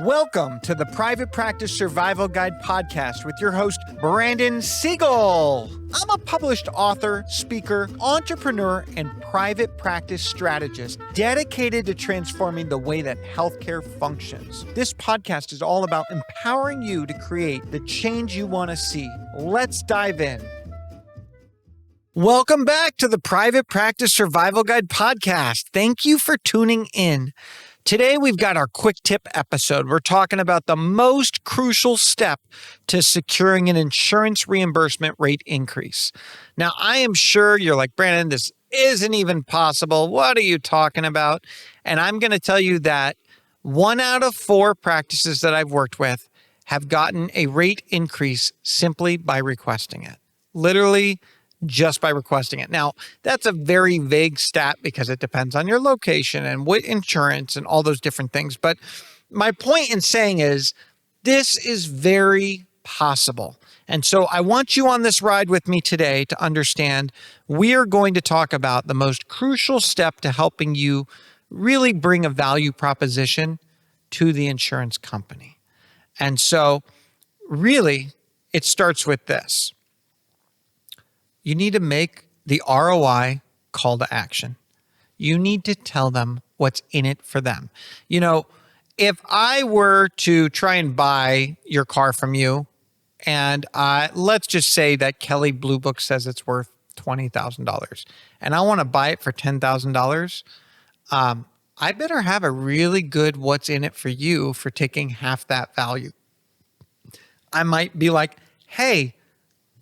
Welcome to the Private Practice Survival Guide podcast with your host, Brandon Seigel. I'm a published author, speaker, entrepreneur, and private practice strategist dedicated to transforming the way that healthcare functions. This podcast is all about empowering you to create the change you want to see. Let's dive in. Welcome back to the Private Practice Survival Guide podcast. Thank you for tuning in. Today, we've got our quick tip episode. We're talking about the most crucial step to securing an insurance reimbursement rate increase. Now, I am sure you're like, Brandon, this isn't even possible. What are you talking about? And I'm going to tell you that 1 out of 4 practices that I've worked with have gotten a rate increase simply by requesting it. Literally, just by requesting it. Now, that's a very vague stat because it depends on your location and what insurance and all those different things. But my point in saying is this is very possible. And so I want you on this ride with me today to understand we are going to talk about the most crucial step to helping you really bring a value proposition to the insurance company. And so really, it starts with this. You need to make the ROI call to action. You need to tell them what's in it for them. You know, if I were to try and buy your car from you, and let's just say that Kelley Blue Book says it's worth $20,000, and I want to buy it for $10,000, I better have a really good what's in it for you for taking half that value. I might be like, hey,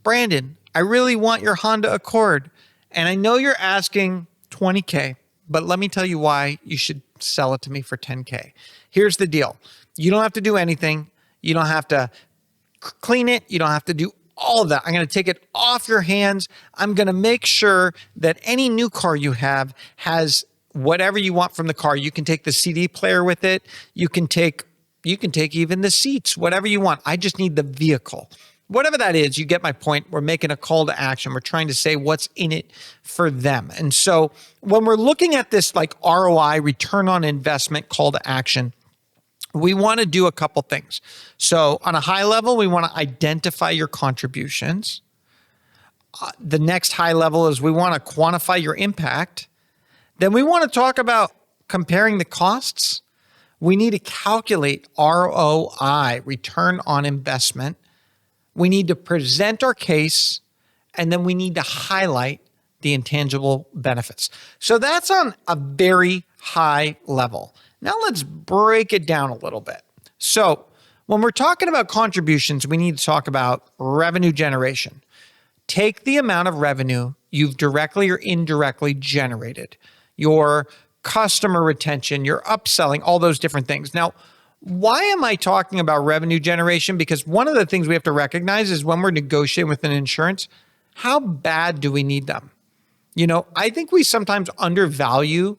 Brandon, I really want your Honda Accord. And I know you're asking $20K, but let me tell you why you should sell it to me for $10K. Here's the deal. You don't have to do anything. You don't have to clean it. You don't have to do all of that. I'm going to take it off your hands. I'm going to make sure that any new car you have has whatever you want from the car. You can take the CD player with it. You can take even the seats, whatever you want. I just need the vehicle. Whatever that is, you get my point. We're making a call to action. We're trying to say what's in it for them. And so when we're looking at this like ROI, return on investment call to action, we want to do a couple things. So on a high level, we want to identify your contributions. The next high level is we want to quantify your impact. Then we want to talk about comparing the costs. We need to calculate ROI, return on investment. We need to present our case, and then we need to highlight the intangible benefits. So that's on a very high level. Now let's break it down a little bit. So when we're talking about contributions, we need to talk about revenue generation. Take the amount of revenue you've directly or indirectly generated, your customer retention, your upselling, all those different things. Now, why am I talking about revenue generation? Because one of the things we have to recognize is when we're negotiating with an insurance, how bad do we need them? You know, I think we sometimes undervalue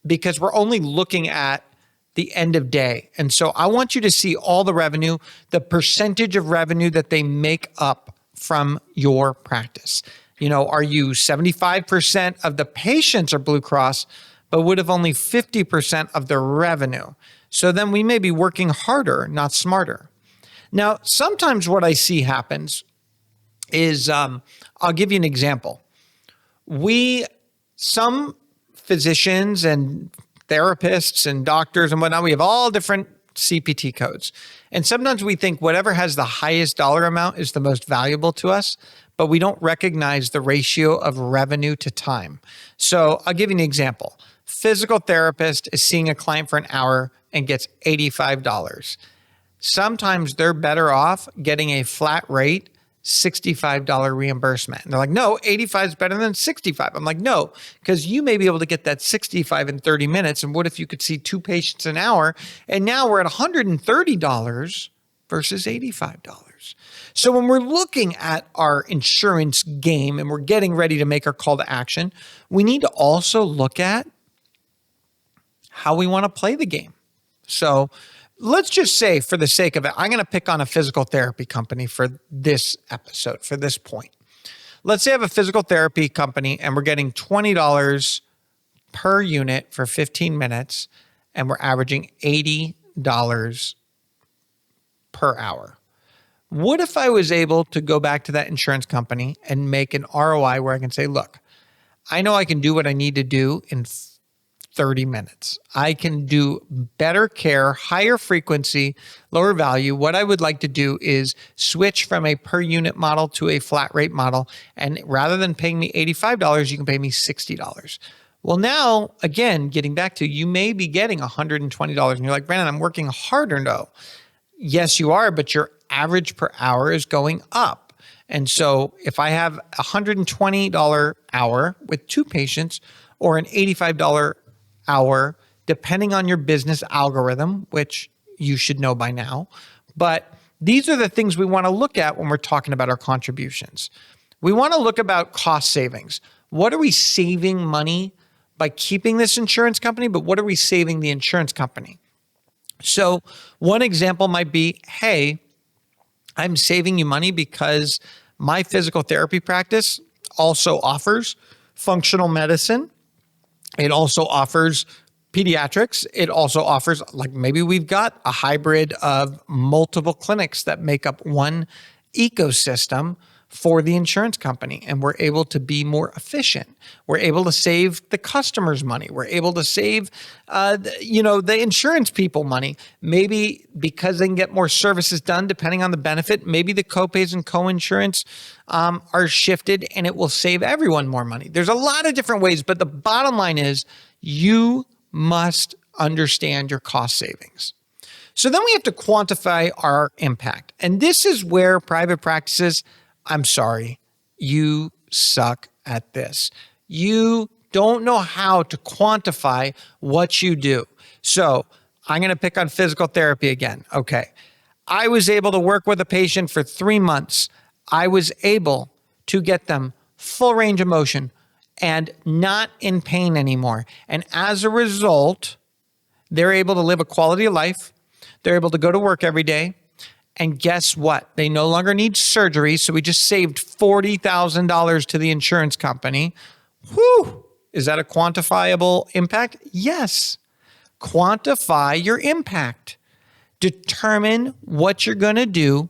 because we're only looking at the end of day. And so I want you to see all the revenue, the percentage of revenue that they make up from your practice. You know, are you 75% of the patients are Blue Cross, but would have only 50% of the revenue? So then we may be working harder, not smarter. Now, sometimes what I see happens is, I'll give you an example. Some physicians and therapists and doctors and whatnot, we have all different CPT codes. And sometimes we think whatever has the highest dollar amount is the most valuable to us, but we don't recognize the ratio of revenue to time. So I'll give you an example. Physical therapist is seeing a client for an hour and gets $85. Sometimes they're better off getting a flat rate, $65 reimbursement. And they're like, no, 85 is better than 65. I'm like, no, because you may be able to get that 65 in 30 minutes. And what if you could see 2 patients an hour? And now we're at $130 versus $85. So when we're looking at our insurance game and we're getting ready to make our call to action, we need to also look at how we want to play the game. So let's just say, for the sake of it, I'm going to pick on a physical therapy company for this episode, for this point. Let's say I have a physical therapy company and we're getting $20 per unit for 15 minutes. and we're averaging $80 per hour. What if I was able to go back to that insurance company and make an ROI where I can say, look, I know I can do what I need to do in 30 minutes. I can do better care, higher frequency, lower value. What I would like to do is switch from a per unit model to a flat rate model. And rather than paying me $85, you can pay me $60. Well, now, again, getting back to, you may be getting $120 and you're like, Brandon, I'm working harder. No. Yes, you are, but your average per hour is going up. And so if I have a $120 hour with 2 patients or an $85 hour, depending on your business algorithm, which you should know by now, but these are the things we want to look at when we're talking about our contributions. We want to look about cost savings. What are we saving money by keeping this insurance company, but what are we saving the insurance company? So one example might be, hey, I'm saving you money because my physical therapy practice also offers functional medicine. It also offers pediatrics. It also offers, like, maybe we've got a hybrid of multiple clinics that make up one ecosystem for the insurance company, and we're able to be more efficient. We're able to save the customers money. We're able to save, the insurance people money. Maybe because they can get more services done, depending on the benefit, maybe the copays and co-insurance are shifted, and it will save everyone more money. There's a lot of different ways, but the bottom line is you must understand your cost savings. So then we have to quantify our impact. And this is where private practices, I'm sorry, you suck at this. You don't know how to quantify what you do. So I'm going to pick on physical therapy again. Okay. I was able to work with a patient for 3 months. I was able to get them full range of motion and not in pain anymore. And as a result, they're able to live a quality of life. They're able to go to work every day. And guess what? They no longer need surgery. So we just saved $40,000 to the insurance company. Whew. Is that a quantifiable impact? Yes. Quantify your impact. Determine what you're going to do.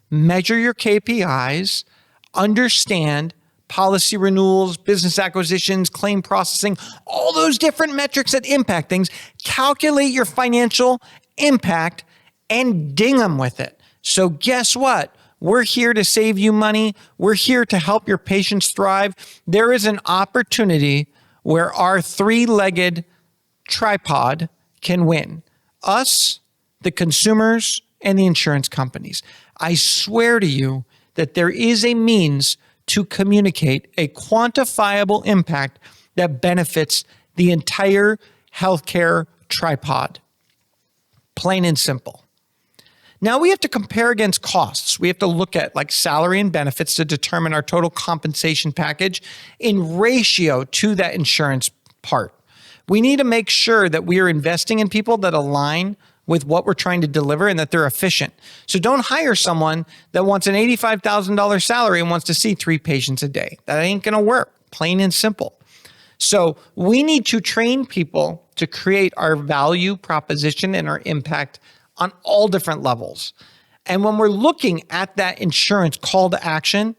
Measure your KPIs. Understand policy renewals, business acquisitions, claim processing, all those different metrics that impact things. Calculate your financial impact and ding them with it. So guess what? We're here to save you money. We're here to help your patients thrive. There is an opportunity where our 3-legged tripod can win. Us, the consumers, and the insurance companies. I swear to you that there is a means to communicate a quantifiable impact that benefits the entire healthcare tripod. Plain and simple. Now we have to compare against costs. We have to look at like salary and benefits to determine our total compensation package in ratio to that insurance part. We need to make sure that we are investing in people that align with what we're trying to deliver and that they're efficient. So don't hire someone that wants an $85,000 salary and wants to see 3 patients a day. That ain't going to work, plain and simple. So we need to train people to create our value proposition and our impact on all different levels. And when we're looking at that insurance call to action,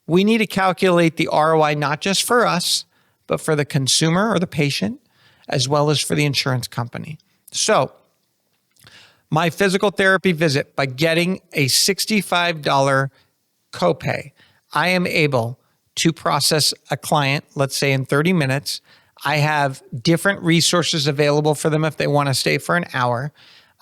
we need to calculate the ROI, not just for us, but for the consumer or the patient, as well as for the insurance company. So my physical therapy visit, by getting a $65 copay, I am able to process a client, let's say in 30 minutes. I have different resources available for them if they want to stay for an hour.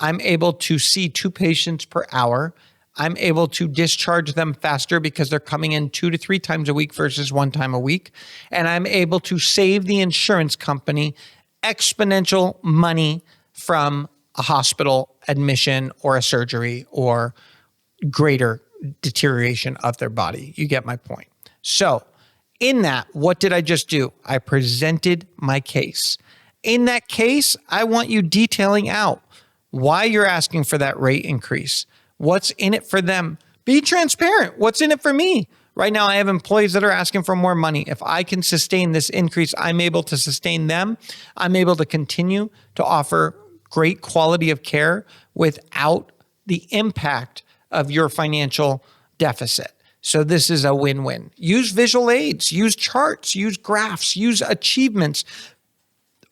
I'm able to see 2 patients per hour. I'm able to discharge them faster because they're coming in 2 to 3 times a week versus 1 time a week. And I'm able to save the insurance company exponential money from a hospital admission or a surgery or greater deterioration of their body. You get my point. So in that, what did I just do? I presented my case. In that case, I want you detailing out why you're asking for that rate increase. What's in it for them? Be transparent. What's in it for me? Right now, I have employees that are asking for more money. If I can sustain this increase, I'm able to sustain them. I'm able to continue to offer great quality of care without the impact of your financial deficit. So this is a win-win. Use visual aids, use charts, use graphs, use achievements.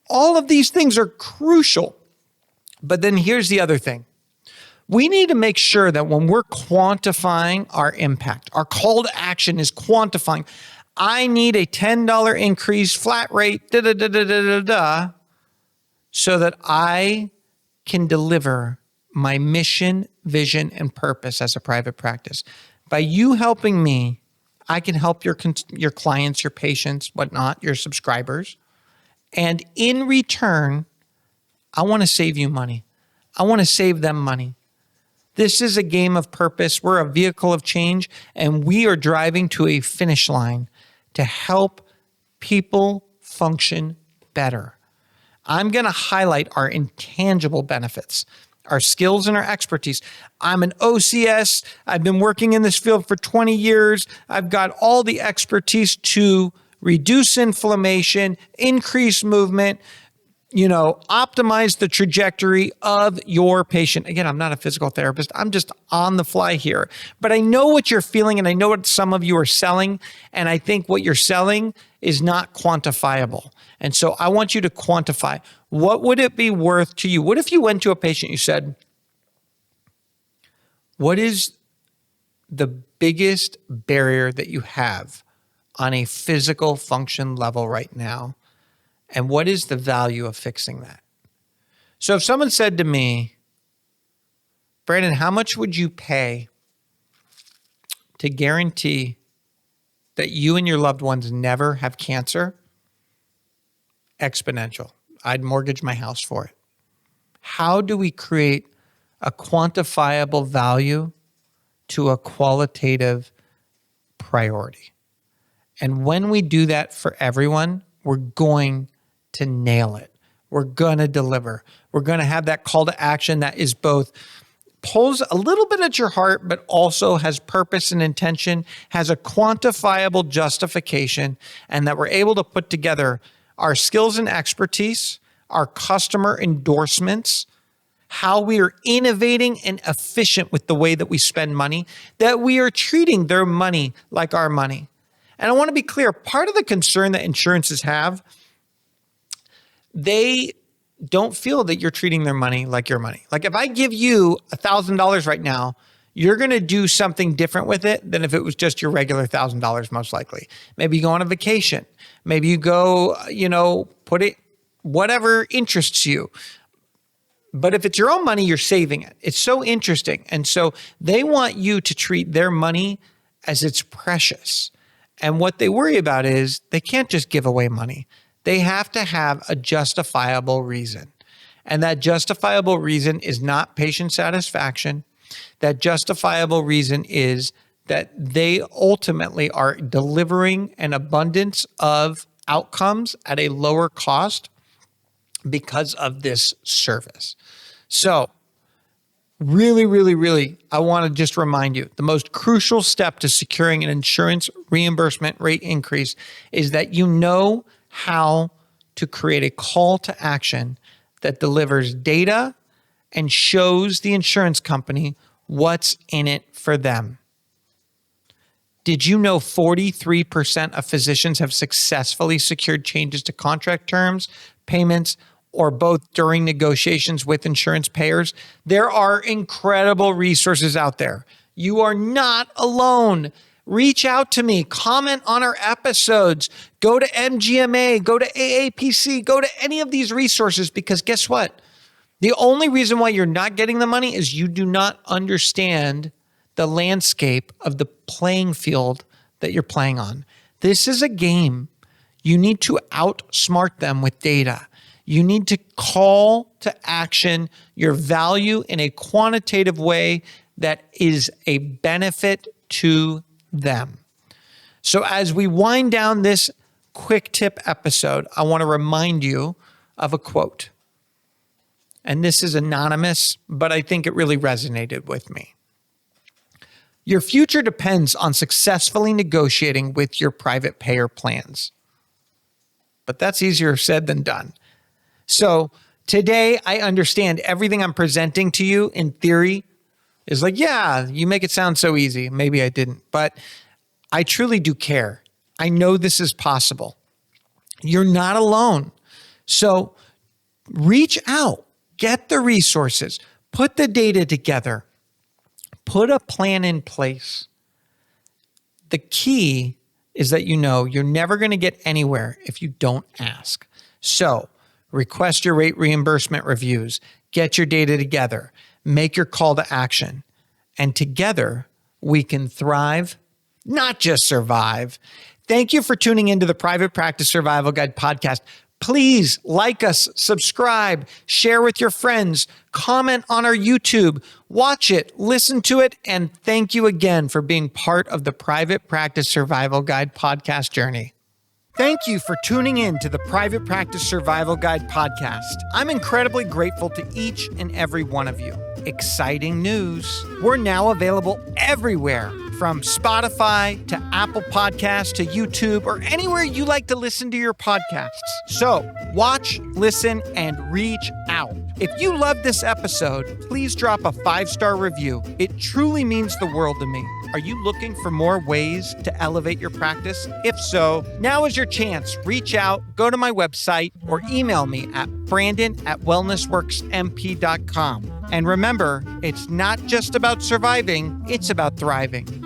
All of these things are crucial. But then here's the other thing. We need to make sure that when we're quantifying our impact, our call to action is quantifying. I need a $10 increase, flat rate, so that I can deliver my mission, vision, and purpose as a private practice. By you helping me, I can help your clients, your patients, whatnot, your subscribers. And in return, I want to save you money. I want to save them money. This is a game of purpose. We're a vehicle of change, and we are driving to a finish line to help people function better. I'm going to highlight our intangible benefits, our skills and our expertise. I'm an OCS. I've been working in this field for 20 years. I've got all the expertise to reduce inflammation, increase movement, optimize the trajectory of your patient. Again, I'm not a physical therapist. I'm just on the fly here. But I know what you're feeling, and I know what some of you are selling. And I think what you're selling is not quantifiable. And so I want you to quantify. What would it be worth to you? What if you went to a patient, you said, what is the biggest barrier that you have on a physical function level right now? And what is the value of fixing that? So if someone said to me, Brandon, how much would you pay to guarantee that you and your loved ones never have cancer? Exponential. I'd mortgage my house for it. How do we create a quantifiable value to a qualitative priority? And when we do that for everyone, we're going to nail it. We're going to deliver. We're going to have that call to action that is both pulls a little bit at your heart, but also has purpose and intention, has a quantifiable justification, and that we're able to put together our skills and expertise, our customer endorsements, how we are innovating and efficient with the way that we spend money, that we are treating their money like our money. And I want to be clear, part of the concern that insurances have, they don't feel that you're treating their money like your money. Like if I give you $1,000 right now, you're going to do something different with it than if it was just your regular $1,000, most likely. Maybe you go on a vacation. Maybe you go, put it, whatever interests you. But if it's your own money, you're saving it. It's so interesting. And so they want you to treat their money as it's precious. And what they worry about is they can't just give away money. They have to have a justifiable reason. And that justifiable reason is not patient satisfaction. That justifiable reason is that they ultimately are delivering an abundance of outcomes at a lower cost because of this service. So really, I want to just remind you, the most crucial step to securing an insurance reimbursement rate increase is that you know how to create a call to action that delivers data and shows the insurance company what's in it for them. Did you know 43% of physicians have successfully secured changes to contract terms, payments, or both during negotiations with insurance payers? There are incredible resources out there. You are not alone. Reach out to me, comment on our episodes, go to MGMA, go to AAPC, go to any of these resources, because guess what? The only reason why you're not getting the money is you do not understand the landscape of the playing field that you're playing on. This is a game. You need to outsmart them with data. You need to call to action your value in a quantitative way that is a benefit to them. So as we wind down this quick tip episode, I want to remind you of a quote. And this is anonymous, but I think it really resonated with me. Your future depends on successfully negotiating with your private payer plans. But that's easier said than done. So Today, I understand everything I'm presenting to you in theory is like, yeah, you make it sound so easy. Maybe I didn't, but I truly do care. I know this is possible. You're not alone. So reach out, get the resources, put the data together, put a plan in place. The key is that you're never going to get anywhere if you don't ask. So request your rate reimbursement reviews, get your data together, make your call to action, and together we can thrive, not just survive. Thank you for tuning into the Private Practice Survival Guide podcast. Please like us, subscribe, share with your friends, comment on our YouTube, watch it, listen to it, and thank you again for being part of the Private Practice Survival Guide podcast journey. Thank you for tuning in to the Private Practice Survival Guide podcast. I'm incredibly grateful to each and every one of you. Exciting news. We're now available everywhere, from Spotify to Apple Podcasts to YouTube or anywhere you like to listen to your podcasts. So watch, listen, and reach out. If you love this episode, please drop a 5-star review. It truly means the world to me. Are you looking for more ways to elevate your practice? If so, now is your chance. Reach out, go to my website, or email me at brandon@wellnessworksmp.com. And remember, it's not just about surviving, it's about thriving.